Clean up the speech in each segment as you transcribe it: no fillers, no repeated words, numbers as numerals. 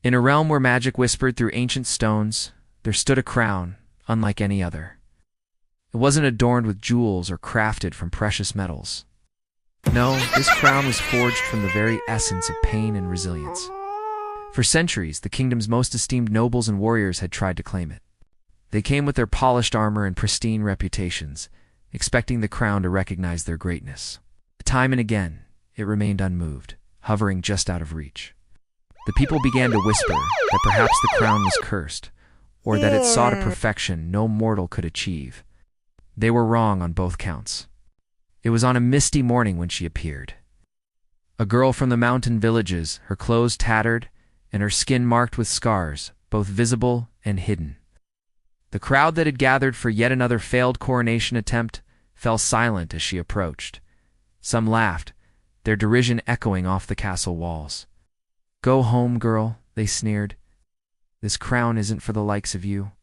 In a realm where magic whispered through ancient stones, there stood a crown, unlike any other. It wasn't adorned with jewels or crafted from precious metals. No, this crown was forged from the very essence of pain and resilience. For centuries, the kingdom's most esteemed nobles and warriors had tried to claim it. They came with their polished armor and pristine reputations, expecting the crown to recognize their greatness. Time and again, it remained unmoved, hovering just out of reach. The people began to whisper that perhaps the crown was cursed, or that it sought a perfection no mortal could achieve. They were wrong on both counts. It was on a misty morning when she appeared. A girl from the mountain villages, her clothes tattered and her skin marked with scars, both visible and hidden. The crowd that had gathered for yet another failed coronation attempt fell silent as she approached. Some laughed, their derision echoing off the castle walls. "Go home, girl," they sneered. "This crown isn't for the likes of you."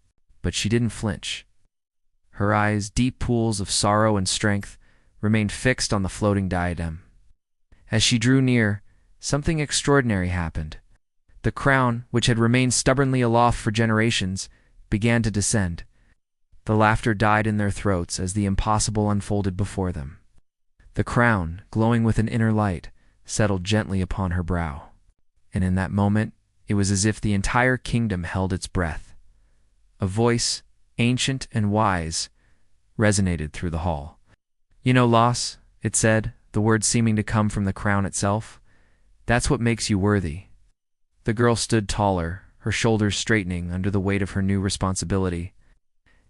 But she didn't flinch. Her eyes, deep pools of sorrow and strength, remained fixed on the floating diadem. As she drew near, something extraordinary happened. The crown, which had remained stubbornly aloft for generations, began to descend. The laughter died in their throats as the impossible unfolded before them. The crown, glowing with an inner light, settled gently upon her brow. And in that moment, it was as if the entire kingdom held its breath. A voice, ancient and wise, resonated through the hall. "You know, Loss," it said, the words seeming to come from the crown itself, "that's what makes you worthy." The girl stood taller, her shoulders straightening under the weight of her new responsibility.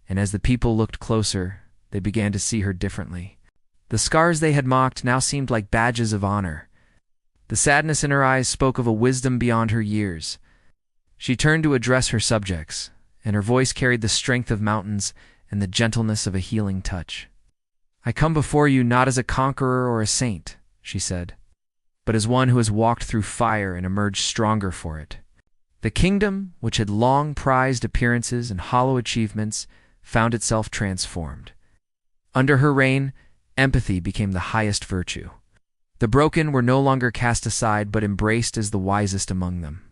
And as the people looked closer, they began to see her differently. The scars they had mocked now seemed like badges of honor. The sadness in her eyes spoke of a wisdom beyond her years. She turned to address her subjects, and her voice carried the strength of mountains and the gentleness of a healing touch. "I come before you not as a conqueror or a saint," she said, "but as one who has walked through fire and emerged stronger for it." The kingdom, which had long prized appearances and hollow achievements, found itself transformed. Under her reign, empathy became the highest virtue. The broken were no longer cast aside but embraced as the wisest among them.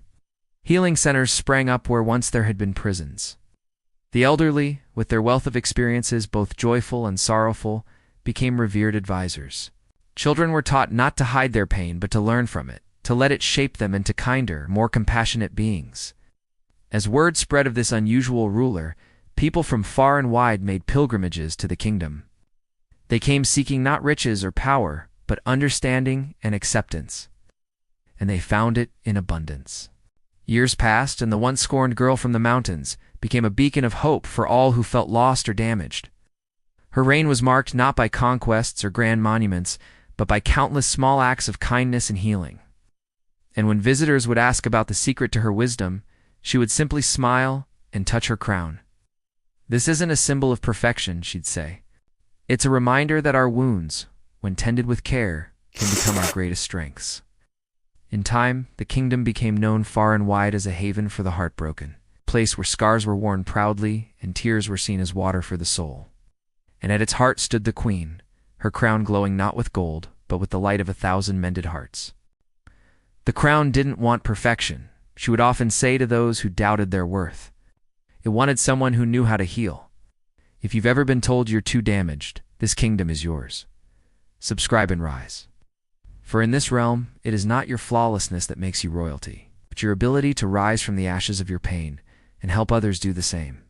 Healing centers sprang up where once there had been prisons. The elderly, with their wealth of experiences both joyful and sorrowful, became revered advisors. Children were taught not to hide their pain but to learn from it, to let it shape them into kinder, more compassionate beings. As word spread of this unusual ruler, people from far and wide made pilgrimages to the kingdom. They came seeking not riches or power, but understanding and acceptance. And they found it in abundance. Years passed, and the once scorned girl from the mountains became a beacon of hope for all who felt lost or damaged. Her reign was marked not by conquests or grand monuments, but by countless small acts of kindness and healing. And when visitors would ask about the secret to her wisdom, she would simply smile and touch her crown. "This isn't a symbol of perfection," she'd say. "It's a reminder that our wounds, when tended with care, can become our greatest strengths." In time, the kingdom became known far and wide as a haven for the heartbroken, a place where scars were worn proudly and tears were seen as water for the soul. And at its heart stood the queen, her crown glowing not with gold, but with the light of 1,000 mended hearts. The crown didn't want perfection, she would often say to those who doubted their worth. It wanted someone who knew how to heal. If you've ever been told you're too damaged, this kingdom is yours. Subscribe and rise. For in this realm, it is not your flawlessness that makes you royalty, but your ability to rise from the ashes of your pain and help others do the same.